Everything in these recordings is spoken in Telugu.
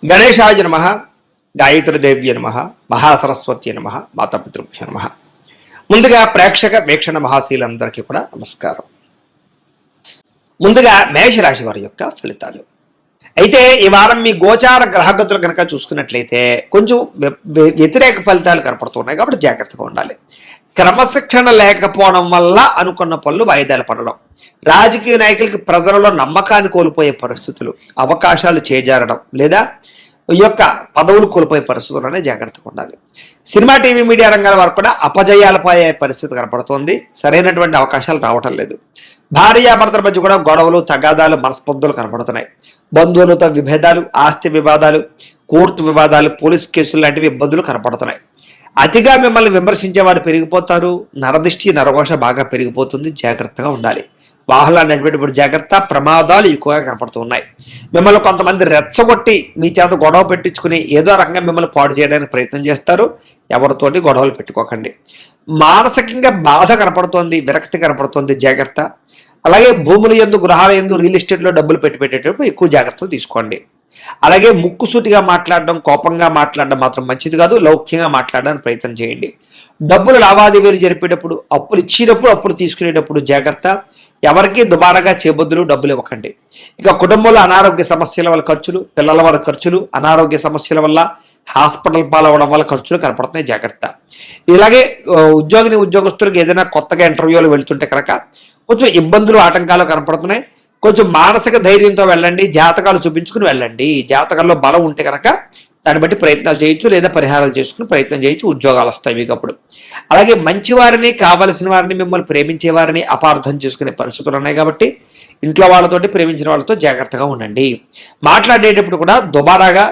గణేశాయ నమః, గాయత్రీదేవ్య నమః, మహాసరస్వతి నమః, మాతాపితృభ్యో నమః. ముందుగా ప్రేక్షక వీక్షణ మహాశీలందరికీ కూడా నమస్కారం. ముందుగా మేషరాశి వారి యొక్క ఫలితాలు. అయితే ఈ వారం మీ గోచార గ్రహగతులు కనుక చూసుకున్నట్లయితే కొంచెం వ్యతిరేక ఫలితాలు కనపడుతున్నాయి, కాబట్టి జాగ్రత్తగా ఉండాలి. క్రమశిక్షణ లేకపోవడం వల్ల అనుకున్న పనులు వాయిదాలు పడడం, రాజకీయ నాయకులకి ప్రజలలో నమ్మకాన్ని కోల్పోయే పరిస్థితులు, అవకాశాలు చేజారడం లేదా ఈ యొక్క పదవులు కోల్పోయే పరిస్థితుల్లోనే జాగ్రత్తగా ఉండాలి. సినిమా టీవీ మీడియా రంగాల వారు కూడా అపజయాలపై పరిస్థితి కనపడుతోంది. సరైనటువంటి అవకాశాలు రావటం లేదు. భార్యాభర్తల మధ్య కూడా గొడవలు, తగాదాలు, మనస్పర్ధలు కనపడుతున్నాయి. బంధువులతో విభేదాలు, ఆస్తి వివాదాలు, కోర్టు వివాదాలు, పోలీస్ కేసులు లాంటివి ఇబ్బందులు కనపడుతున్నాయి. అతిగా మిమ్మల్ని విమర్శించే వారు పెరిగిపోతారు. నరదిష్టి, నరఘోష బాగా పెరిగిపోతుంది. జాగ్రత్తగా ఉండాలి. వాహనాలు నడిపేటప్పుడు జాగ్రత్త, ప్రమాదాలు ఎక్కువగా కనపడుతూ ఉన్నాయి. మిమ్మల్ని కొంతమంది రెచ్చగొట్టి మీ చేత గొడవ పెట్టించుకుని ఏదో రకంగా మిమ్మల్ని పాడు చేయడానికి ప్రయత్నం చేస్తారు. ఎవరితోటి గొడవలు పెట్టుకోకండి. మానసికంగా బాధ కనపడుతోంది, విరక్తి కనపడుతోంది. జాగ్రత్త. అలాగే భూముల యందు, గృహాల యందు, రియల్ ఎస్టేట్లో డబ్బులు పెట్టేటప్పుడు ఎక్కువ జాగ్రత్తలు తీసుకోండి. అలాగే ముక్కుసూటిగా మాట్లాడడం, కోపంగా మాట్లాడడం మాత్రం మంచిది కాదు. లౌక్యంగా మాట్లాడడానికి ప్రయత్నం చేయండి. డబ్బులు లావాదేవీలు జరిపేటప్పుడు, అప్పులు ఇచ్చేటప్పుడు, అప్పులు తీసుకునేటప్పుడు జాగ్రత్త. ఎవరికి దుబారాగా చేబొద్దులు డబ్బులు ఇవ్వకండి. ఇక కుటుంబంలో అనారోగ్య సమస్యల వల్ల ఖర్చులు, పిల్లల వల్ల ఖర్చులు, అనారోగ్య సమస్యల వల్ల హాస్పిటల్ పాలవడం వల్ల ఖర్చులు కనపడుతున్నాయి. జాగ్రత్త. ఇలాగే ఉద్యోగస్తులకు ఏదైనా కొత్తగా ఇంటర్వ్యూలు వెళ్తుంటే కనుక కొంచెం ఇబ్బందులు, ఆటంకాలు కనపడుతున్నాయి. కొంచెం మానసిక ధైర్యంతో వెళ్ళండి. జాతకాలు చూపించుకుని వెళ్ళండి. జాతకాల్లో బలం ఉంటే కనుక దాన్ని బట్టి ప్రయత్నాలు చేయొచ్చు, లేదా పరిహారాలు చేసుకుని ప్రయత్నం చేయొచ్చు. ఉద్యోగాలు వస్తాయి మీకు అప్పుడు. అలాగే మంచి వారిని, కావలసిన వారిని, మిమ్మల్ని ప్రేమించే వారిని అపార్థం చేసుకునే పరిస్థితులు ఉన్నాయి. కాబట్టి ఇంట్లో వాళ్ళతోటి, ప్రేమించిన వాళ్ళతో జాగ్రత్తగా ఉండండి. మాట్లాడేటప్పుడు కూడా దుబారాగా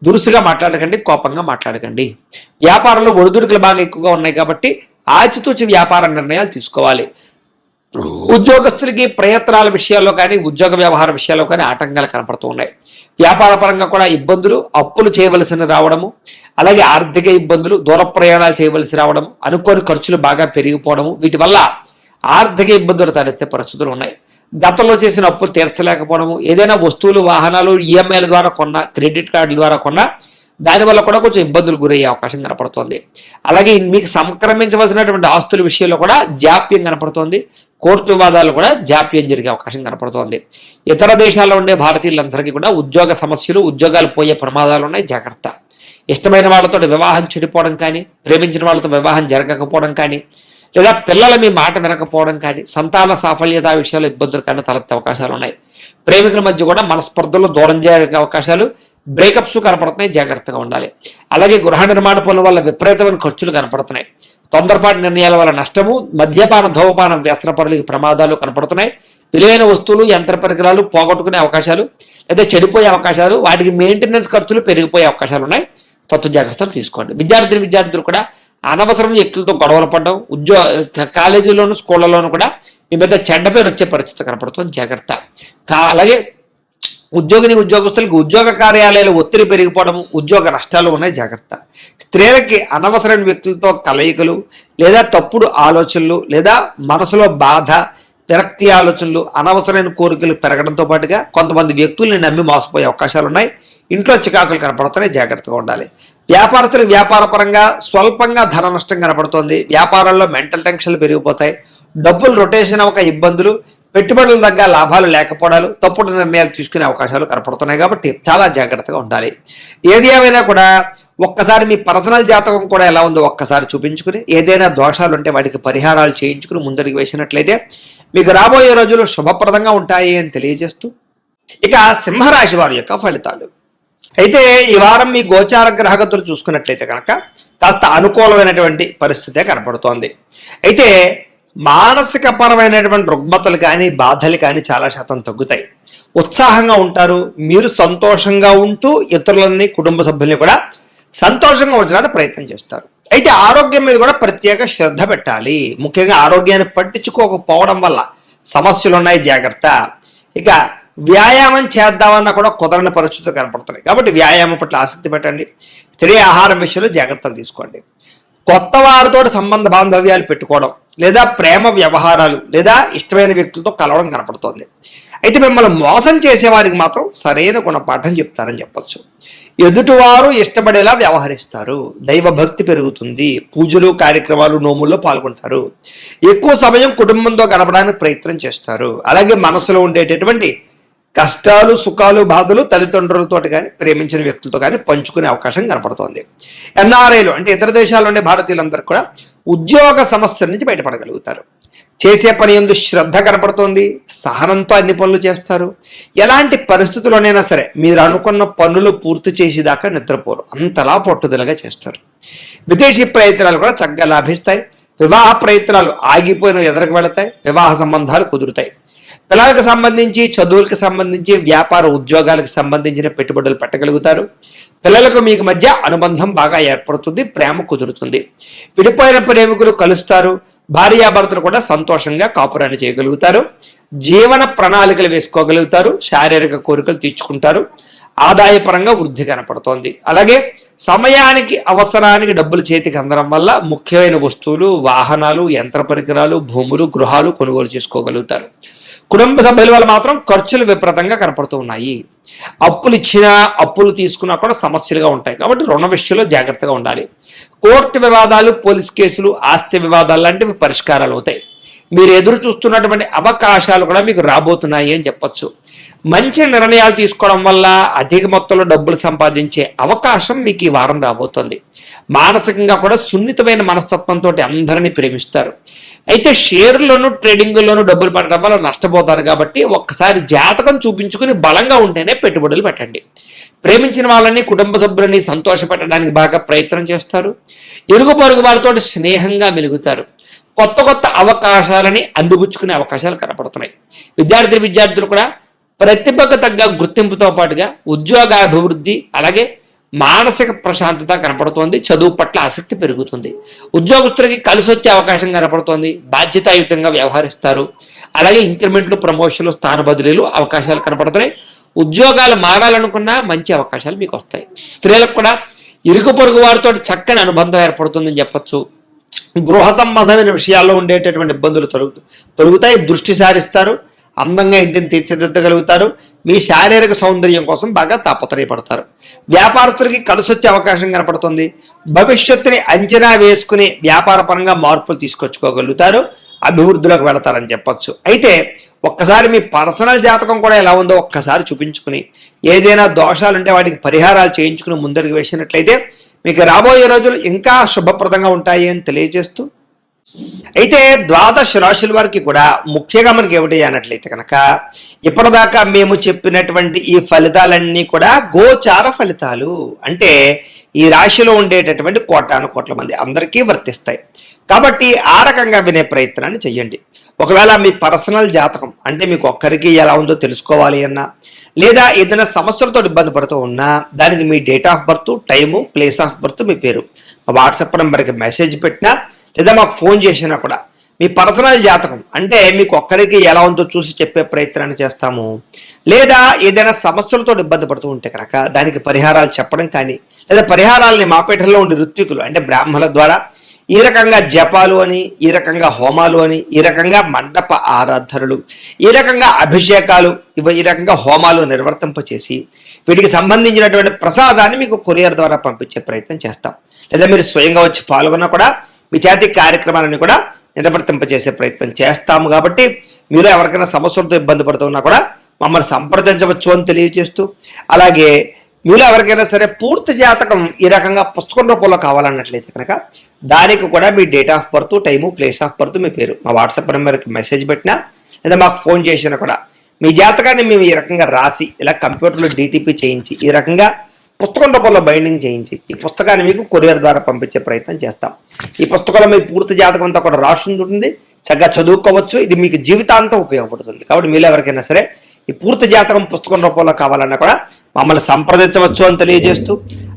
దురుసుగా మాట్లాడకండి, కోపంగా మాట్లాడకండి. వ్యాపారంలో ఒడిదుడుకులు బాగా ఎక్కువగా ఉన్నాయి కాబట్టి ఆచితూచి వ్యాపార నిర్ణయాలు తీసుకోవాలి. ఉద్యోగస్తులకి ప్రయత్నాల విషయాల్లో కానీ, ఉద్యోగ వ్యవహార విషయాల్లో కానీ ఆటంకాలు కనపడుతూ ఉన్నాయి. వ్యాపార పరంగా కూడా ఇబ్బందులు, అప్పులు చేయవలసి రావడము, అలాగే ఆర్థిక ఇబ్బందులు, దూర ప్రయాణాలు చేయవలసి రావడము, అనుకోని ఖర్చులు బాగా పెరిగిపోవడము, వీటి వల్ల ఆర్థిక ఇబ్బందులు తలెత్తే పరిస్థితులు ఉన్నాయి. గతంలో చేసిన అప్పులు తీర్చలేకపోవడము, ఏదైనా వస్తువులు, వాహనాలు ఈఎంఐల ద్వారా కొన్నా, క్రెడిట్ కార్డుల ద్వారా కొన్నా దానివల్ల కూడా కొంచెం ఇబ్బందులు గురయ్యే అవకాశం కనపడుతోంది. అలాగే మీకు సంక్రమించవలసినటువంటి ఆస్తుల విషయంలో కూడా జాప్యం కనపడుతోంది. కోర్టు వివాదాలు కూడా జాప్యం జరిగే అవకాశం కనపడుతోంది. ఇతర దేశాల్లో ఉండే భారతీయులందరికీ కూడా ఉద్యోగ సమస్యలు, ఉద్యోగాలు పోయే ప్రమాదాలు ఉన్నాయి. జాగ్రత్త. ఇష్టమైన వాళ్ళతో వివాహం చెడిపోవడం కానీ, ప్రేమించిన వాళ్ళతో వివాహం జరగకపోవడం కానీ, లేదా పిల్లలు మీ మాట వినకపోవడం కానీ, సంతాన సాఫల్యత విషయాల్లో ఇబ్బందులు కానీ తలెత్తే అవకాశాలు ఉన్నాయి. ప్రేమికుల మధ్య కూడా మనస్పర్ధలు, దూరం జరిగే అవకాశాలు, బ్రేకప్స్ కనపడుతున్నాయి. జాగ్రత్తగా ఉండాలి. అలాగే గృహ నిర్మాణ పనుల వల్ల విపరీతమైన ఖర్చులు కనపడుతున్నాయి. తొందరపాటు నిర్ణయాల వల్ల నష్టము, మద్యపాన, ధూమపాన వ్యసన పనులకి ప్రమాదాలు కనపడుతున్నాయి. విలువైన వస్తువులు, యంత్ర పరికరాలు పోగొట్టుకునే అవకాశాలు, లేదా చెడిపోయే అవకాశాలు, వాటికి మెయింటెనెన్స్ ఖర్చులు పెరిగిపోయే అవకాశాలు ఉన్నాయి. తత్వ జాగ్రత్తలు తీసుకోండి. విద్యార్థులు కూడా అనవసరం వ్యక్తులతో గొడవలు పడడం, కాలేజీలోను, స్కూళ్లలోనూ కూడా మీ మీద చెడ్డ పేరు వచ్చే పరిస్థితి కనపడుతుంది. జాగ్రత్త. అలాగే ఉద్యోగస్తులకు ఉద్యోగ కార్యాలయాలు ఒత్తిడి పెరిగిపోవడము, ఉద్యోగ నష్టాలు ఉన్నాయి. జాగ్రత్త. స్త్రీలకి అనవసరమైన వ్యక్తులతో కలయికలు, లేదా తప్పుడు ఆలోచనలు, లేదా మనసులో బాధ, విరక్తి ఆలోచనలు, అనవసరమైన కోరికలు పెరగడంతో పాటుగా కొంతమంది వ్యక్తుల్ని నమ్మి మోసపోయే అవకాశాలు ఉన్నాయి. ఇంట్లో చికాకులు కనపడుతున్నాయి. జాగ్రత్తగా ఉండాలి. వ్యాపారస్తులకు వ్యాపార పరంగా స్వల్పంగా ధన నష్టం కనపడుతోంది. వ్యాపారాల్లో మెంటల్ టెన్షన్లు పెరిగిపోతాయి. డబ్బులు రొటేషన్ అవ్వక ఇబ్బందులు, పెట్టుబడుల దగ్గర లాభాలు లేకపోవడాలు, తప్పుడు నిర్ణయాలు తీసుకునే అవకాశాలు కనపడుతున్నాయి. కాబట్టి చాలా జాగ్రత్తగా ఉండాలి. ఏది ఏమైనా కూడా ఒక్కసారి మీ పర్సనల్ జాతకం కూడా ఎలా ఉందో ఒక్కసారి చూపించుకుని, ఏదైనా దోషాలు ఉంటే వాటికి పరిహారాలు చేయించుకుని ముందరికి వేసినట్లయితే మీకు రాబోయే రోజులు శుభప్రదంగా ఉంటాయి అని తెలియజేస్తూ, ఇక సింహరాశి వారి యొక్క ఫలితాలు. అయితే ఈ వారం మీ గోచార గ్రహగతులు చూసుకున్నట్లయితే కనుక కాస్త అనుకూలమైనటువంటి పరిస్థితే కనపడుతోంది. అయితే మానసిక పరమైనటువంటి రుగ్మతలు కానీ, బాధలు కానీ చాలా శాతం తగ్గుతాయి. ఉత్సాహంగా ఉంటారు. మీరు సంతోషంగా ఉంటూ ఇతరులని, కుటుంబ సభ్యుల్ని కూడా సంతోషంగా ఉంచడానికి ప్రయత్నం చేస్తారు. అయితే ఆరోగ్యం మీద కూడా ప్రత్యేక శ్రద్ధ పెట్టాలి. ముఖ్యంగా ఆరోగ్యాన్ని పట్టించుకోకపోవడం వల్ల సమస్యలు ఉన్నాయి. జాగ్రత్త. ఇక వ్యాయామం చేద్దామన్నా కూడా కుదరని పరిస్థితులు కనపడుతున్నాయి. కాబట్టి వ్యాయామం పట్ల ఆసక్తి పెట్టండి. స్త్రీ ఆహారం విషయంలో జాగ్రత్తలు తీసుకోండి. కొత్త వారితో సంబంధ బాంధవ్యాలు పెట్టుకోవడం, లేదా ప్రేమ వ్యవహారాలు, లేదా ఇష్టమైన వ్యక్తులతో కలవడం కనపడుతోంది. అయితే మిమ్మల్ని మోసం చేసేవారికి మాత్రం సరైన గుణపాఠం చెప్తారని చెప్పొచ్చు. ఎదుటివారు ఇష్టపడేలా వ్యవహరిస్తారు, దైవ భక్తి పెరుగుతుంది, పూజలు కార్యక్రమాలు నోముల్లో పాల్గొంటారు, ఎక్కువ సమయం కుటుంబంతో గడపడానికి ప్రయత్నం చేస్తారు. అలాగే మనసులో ఉండేటటువంటి కష్టాలు సుఖాలు బాధలు తల్లిదండ్రులతో కానీ ప్రేమించిన వ్యక్తులతో కానీ పంచుకునే అవకాశం కనపడుతోంది. ఎన్ఆర్ఐలు అంటే ఇతర దేశాల్లో ఉండే భారతీయులందరూ కూడా ఉద్యోగ సమస్యల నుంచి బయటపడగలుగుతారు. చేసే పని ఎందు శ్రద్ధ కనపడుతోంది, సహనంతో అన్ని పనులు చేస్తారు. ఎలాంటి పరిస్థితుల్లోనైనా సరే మీరు అనుకున్న పనులు పూర్తి చేసేదాకా నిద్రపోరు, అంతలా పట్టుదలగా చేస్తారు. విదేశీ ప్రయత్నాలు కూడా చక్కగా లాభిస్తాయి. వివాహ ప్రయత్నాలు ఆగిపోయిన ఎదురుకు వెళతాయి, వివాహ సంబంధాలు కుదురుతాయి. పిల్లలకు సంబంధించి చదువులకు సంబంధించి వ్యాపార ఉద్యోగాలకు సంబంధించిన పెట్టుబడులు పెట్టగలుగుతారు. పిల్లలకు మీకు మధ్య అనుబంధం బాగా ఏర్పడుతుంది, ప్రేమ కుదురుతుంది. విడిపోయిన ప్రేమికులు కలుస్తారు. భార్యాభర్తలు కూడా సంతోషంగా కాపురాన్ని చేయగలుగుతారు. జీవన ప్రణాళికలు వేసుకోగలుగుతారు. శారీరక కోరికలు తీర్చుకుంటారు. ఆదాయపరంగా వృద్ధి కనపడుతోంది. అలాగే సమయానికి అవసరానికి డబ్బులు చేతికి అందడం వల్ల ముఖ్యమైన వస్తువులు, వాహనాలు, యంత్ర పరికరాలు, భూములు, గృహాలు కొనుగోలు చేసుకోగలుగుతారు. కుటుంబ సభ్యుల వల్ల మాత్రం ఖర్చులు విపరీతంగా కనపడుతూ ఉన్నాయి. అప్పులు ఇచ్చినా అప్పులు తీసుకున్నా కూడా సమస్యలుగా ఉంటాయి. కాబట్టి రుణ విషయంలో జాగ్రత్తగా ఉండాలి. కోర్టు వివాదాలు, పోలీస్ కేసులు, ఆస్తి వివాదాలు లాంటివి పరిష్కారాలు అవుతాయి. మీరు ఎదురు చూస్తున్నటువంటి అవకాశాలు కూడా మీకు రాబోతున్నాయి అని చెప్పొచ్చు. మంచి నిర్ణయాలు తీసుకోవడం వల్ల అధిక మొత్తంలో డబ్బులు సంపాదించే అవకాశం మీకు ఈ వారం రాబోతుంది. మానసికంగా కూడా సున్నితమైన మనస్తత్వంతో అందరినీ ప్రేమిస్తారు. అయితే షేర్లోను ట్రేడింగ్లోను డబ్బులు పెట్టడం వల్ల నష్టపోతారు. కాబట్టి ఒక్కసారి జాతకం చూపించుకుని బలంగా ఉంటేనే పెట్టుబడులు పెట్టండి. ప్రేమించిన వాళ్ళని, కుటుంబ సభ్యులని సంతోషపెట్టడానికి బాగా ప్రయత్నం చేస్తారు. ఇరుగు పొరుగు వారితో స్నేహంగా మెలుగుతారు. కొత్త కొత్త అవకాశాలని అందిపుచ్చుకునే అవకాశాలు కనపడుతున్నాయి. విద్యార్థులు కూడా ప్రతిభకు తగ్గ గుర్తింపుతో పాటుగా ఉద్యోగ అభివృద్ధి, అలాగే మానసిక ప్రశాంతత కనపడుతోంది. చదువు పట్ల ఆసక్తి పెరుగుతుంది. ఉద్యోగస్తులకి కలిసి వచ్చే అవకాశం కనపడుతోంది. బాధ్యతాయుతంగా వ్యవహరిస్తారు. అలాగే ఇంక్రిమెంట్లు, ప్రమోషన్లు, స్థాన బదిలీలు అవకాశాలు కనపడుతున్నాయి. ఉద్యోగాలు మారాలనుకున్నా మంచి అవకాశాలు మీకు వస్తాయి. స్త్రీలకు కూడా ఇరుగు పొరుగు వారితో చక్కని అనుబంధం ఏర్పడుతుందని చెప్పొచ్చు. గృహ సంబంధమైన విషయాల్లో ఉండేటటువంటి ఇబ్బందులు తొలుగుతాయి. దృష్టి సారిస్తారు. అందంగా ఇంటిని తీర్చిదిద్దగలుగుతారు. మీ శారీరక సౌందర్యం కోసం బాగా తాపత్రయపడతారు. వ్యాపారస్తులకి కలిసి వచ్చే అవకాశం కనపడుతుంది. భవిష్యత్తుని అంచనా వేసుకుని వ్యాపార పరంగా మార్పులు తీసుకొచ్చుకోగలుగుతారు. అభివృద్ధిలోకి వెళతారని చెప్పొచ్చు. అయితే ఒక్కసారి మీ పర్సనల్ జాతకం కూడా ఎలా ఉందో ఒక్కసారి చూపించుకుని ఏదైనా దోషాలు ఉంటే వాటికి పరిహారాలు చేయించుకుని ముందరికి వేసినట్లయితే మీకు రాబోయే రోజులు ఇంకా శుభప్రదంగా ఉంటాయి అని తెలియజేస్తూ, అయితే ద్వాదశ రాశుల వారికి కూడా ముఖ్యంగా మనకి ఏమిటి అన్నట్లయితే కనుక ఇప్పటిదాకా మేము చెప్పినటువంటి ఈ ఫలితాలన్నీ కూడా గోచార ఫలితాలు. అంటే ఈ రాశిలో ఉండేటటువంటి కోటాను కోట్ల మంది అందరికీ వర్తిస్తాయి. కాబట్టి ఆ రకంగా వినే ప్రయత్నాన్ని చెయ్యండి. ఒకవేళ మీ పర్సనల్ జాతకం అంటే మీకు ఒక్కరికి ఎలా ఉందో తెలుసుకోవాలి అన్నా, లేదా ఏదైనా సమస్యలతో ఇబ్బంది పడుతూ ఉన్నా దానికి మీ date of birth, time, place of birth, మీ పేరు మా వాట్సాప్ నెంబర్కి మెసేజ్ పెట్టినా లేదా మాకు ఫోన్ చేసినా కూడా మీ పర్సనల్ జాతకం అంటే మీకు ఒక్కరికి ఎలా ఉందో చూసి చెప్పే ప్రయత్నాన్ని చేస్తాము. లేదా ఏదైనా సమస్యలతో ఇబ్బంది పడుతూ ఉంటే కనుక దానికి పరిహారాలు చెప్పడం కానీ, లేదా పరిహారాలని మాపేటలో ఉండే ఋత్వికులు అంటే బ్రాహ్మణుల ద్వారా ఈ రకంగా జపాలు అని, ఈ రకంగా హోమాలు అని, ఈ రకంగా మండప ఆరాధనలు, ఈ రకంగా అభిషేకాలు, ఈ రకంగా హోమాలు నిర్వర్తింపచేసి వీటికి సంబంధించినటువంటి ప్రసాదాన్ని మీకు కొరియర్ ద్వారా పంపించే ప్రయత్నం చేస్తాం. లేదా మీరు స్వయంగా వచ్చి పాల్గొన్నా కూడా మీ చేతి కార్యక్రమాలను కూడా నిర్వర్తింపచేసే ప్రయత్నం చేస్తాము. కాబట్టి మీరు ఎవరికైనా సమస్యలతో ఇబ్బంది పడుతున్నా కూడా మమ్మల్ని సంప్రదించవచ్చు అని తెలియజేస్తూ, అలాగే మీరు ఎవరికైనా సరే పూర్తి జాతకం ఈ రకంగా పుస్తకం రూపంలో కావాలన్నట్లయితే కనుక దానికి కూడా మీ date of birth, time, place of birth, మీ పేరు మా వాట్సాప్ నెంబర్కి మెసేజ్ పెట్టినా లేదా మాకు ఫోన్ చేసినా కూడా మీ జాతకాన్ని మేము ఈ రకంగా రాసి ఇలా కంప్యూటర్లో DTP చేయించి ఈ రకంగా పుస్తకం రూపంలో బైండింగ్ చేయించి ఈ పుస్తకాన్ని మీకు కొరియర్ ద్వారా పంపించే ప్రయత్నం చేస్తాం. ఈ పుస్తకంలో మీ పూర్తి జాతకం అంతా కూడా రాసి ఉంటుంది. చక్కగా చదువుకోవచ్చు. ఇది మీకు జీవితాంతం ఉపయోగపడుతుంది. కాబట్టి మీరు ఎవరికైనా సరే ఈ పూర్తి జాతకం పుస్తకం రూపంలో కావాలన్నా కూడా మమ్మల్ని సంప్రదించవచ్చు అని తెలియజేస్తూ,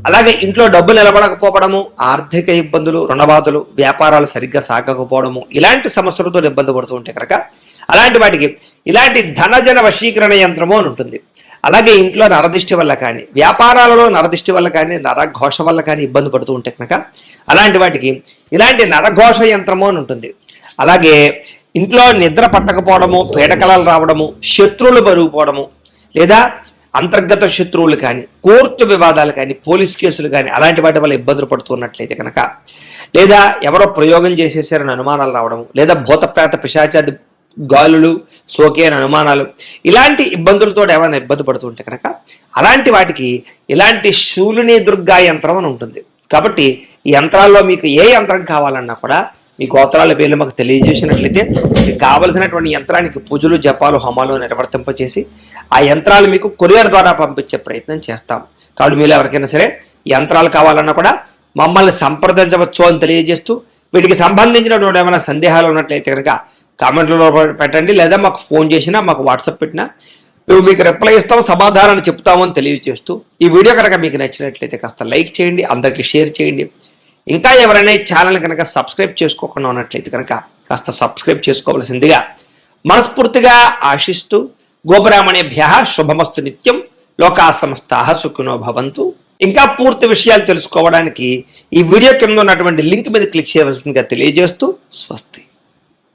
అలాగే ఇంట్లో డబ్బు నిలబడకపోవడము, ఆర్థిక ఇబ్బందులు, రుణబాధలు, వ్యాపారాలు సరిగ్గా సాగకపోవడము, ఇలాంటి సమస్యలతో ఇబ్బంది పడుతూ ఉంటే కనుక అలాంటి వాటికి ఇలాంటి ధనజన వశీకరణ యంత్రము అని ఉంటుంది. అలాగే ఇంట్లో నరదిష్టి వల్ల కానీ, వ్యాపారాలలో నరదిష్టి వల్ల కానీ, నరఘోష వల్ల కానీ ఇబ్బంది పడుతూ ఉంటే కనుక అలాంటి వాటికి ఇలాంటి నరఘోష యంత్రము అని ఉంటుంది. అలాగే ఇంట్లో నిద్ర పట్టకపోవడము, పీడకలలు రావడము, శత్రువులు పెరిగిపోవడము, లేదా అంతర్గత శత్రువులు కానీ, కోర్టు వివాదాలు కానీ, పోలీస్ కేసులు కానీ అలాంటి వాటి వల్ల ఇబ్బందులు పడుతున్నట్లయితే కనుక, లేదా ఎవరో ప్రయోగం చేసేసారని అనుమానాలు రావడము, లేదా భూతప్రేత పిశాచాది గాలులు సోకే అని అనుమానాలు, ఇలాంటి ఇబ్బందులతో ఏమైనా ఇబ్బంది పడుతుంటే కనుక అలాంటి వాటికి ఇలాంటి శూలిని దుర్గా యంత్రం అని ఉంటుంది. కాబట్టి ఈ యంత్రాల్లో మీకు ఏ యంత్రం కావాలన్నా కూడా మీ గోత్రాల పేర్లు మాకు తెలియజేసినట్లయితే మీకు కావలసినటువంటి యంత్రానికి పూజలు, జపాలు, హోమాలు నిర్వర్తింపచేసి ఆ యంత్రాలు మీకు కొరియర్ ద్వారా పంపించే ప్రయత్నం చేస్తాం. కాబట్టి మీరు ఎవరికైనా సరే యంత్రాలు కావాలన్నా కూడా మమ్మల్ని సంప్రదించవచ్చు అని తెలియజేస్తూ, వీటికి సంబంధించినటువంటి ఏమైనా సందేహాలు ఉన్నట్లయితే కనుక కామెంట్లలో పెట్టండి, లేదా మాకు ఫోన్ చేసినా, మాకు వాట్సాప్ పెట్టినా మేము మీకు రిప్లై ఇస్తాం, సమాధానాన్ని చెప్తామని తెలియజేస్తూ, ఈ వీడియో కనుక మీకు నచ్చినట్లయితే కాస్త లైక్ చేయండి, అందరికీ షేర్ చేయండి. ఇంకా ఎవరైనా ఈ ఛానల్ కనుక సబ్స్క్రైబ్ చేసుకోకుండా ఉన్నట్లయితే కనుక కాస్త సబ్స్క్రైబ్ చేసుకోవాల్సిందిగా మనస్ఫూర్తిగా ఆశిస్తూ, గోబ్రాహ్మణేభ్యః శుభమస్తు నిత్యం, లోకా సమస్తాః సుఖినో భవంతు. ఇంకా పూర్తి విషయాలు తెలుసుకోవడానికి ఈ వీడియో కింద ఉన్నటువంటి లింక్ మీద క్లిక్ చేయవలసిందిగా తెలియజేస్తూ స్వస్తి.